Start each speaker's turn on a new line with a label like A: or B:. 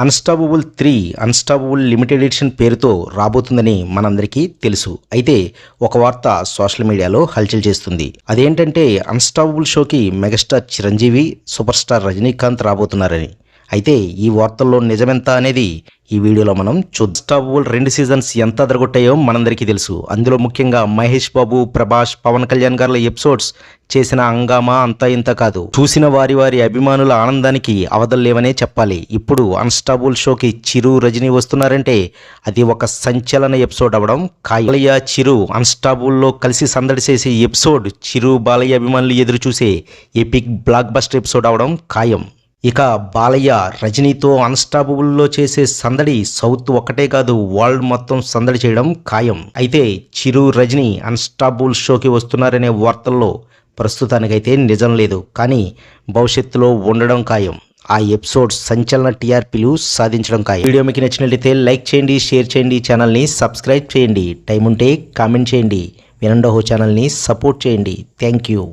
A: Unstoppable 3 unstoppable limited edition పేరుతో రాబోతుందని మనందరికీ తెలుసు. అయితే ఒక వార్త సోషల్ మీడియాలో హల్చల్ చేస్తుంది. అదేంటంటే అన్స్టాపబుల్ షోకి megastar Chiranjeevi, super star Rajinikanth రాబోతున్నారని. అయితే ఈ వార్తల్లో నిజమెంత అనేది ఈ వీడియోలో మనం అన్స్టాపబుల్ 2 సీజన్స్ ఎంత అదరగొట్టాయో మనందరికీ తెలుసు. అందులో ముఖ్యంగా మహేష్ బాబు, ప్రభాస్, పవన్ కళ్యాణ్ గారి ఎపిసోడ్స్ చేసిన హంగామా అంతా ఇంత కాదు. చూసిన వారి అభిమానుల ఆనందానికి అవధుల్లేవనే చెప్పాలి. ఇప్పుడు అన్స్టాపబుల్ షోకి చిరు, రజనీ వస్తున్నారంటే అది ఒక సంచలన ఎపిసోడ్ అవడం ఖాయం. బాలయ్య, చిరు అన్స్టాపబుల్లో కలిసి సందడి చేసే ఎపిసోడ్ చిరు, బాలయ్య అభిమానులు ఎదురు చూసే ఎపిక్ బ్లాక్ బస్టర్ ఎపిసోడ్ అవడం ఖాయం. ఇక బాలయ్య, రజనీతో అన్స్టాపబుల్లో చేసే సందడి సౌత్ ఒక్కటే కాదు, వరల్డ్ మొత్తం సందడి చేయడం ఖాయం. అయితే చిరు, రజనీ అన్స్టాపబుల్ షోకి వస్తున్నారనే వార్తల్లో ప్రస్తుతానికైతే నిజం లేదు, కానీ భవిష్యత్తులో ఉండడం ఖాయం. ఆ ఎపిసోడ్ సంచలన టీఆర్పీలు సాధించడం ఖాయం. వీడియో మీకు నచ్చినట్లయితే లైక్ చేయండి, షేర్ చేయండి, ఛానల్ని సబ్స్క్రైబ్ చేయండి, టైం ఉంటే కామెంట్ చేయండి, వినండోహో ఛానల్ని సపోర్ట్ చేయండి. Thank you.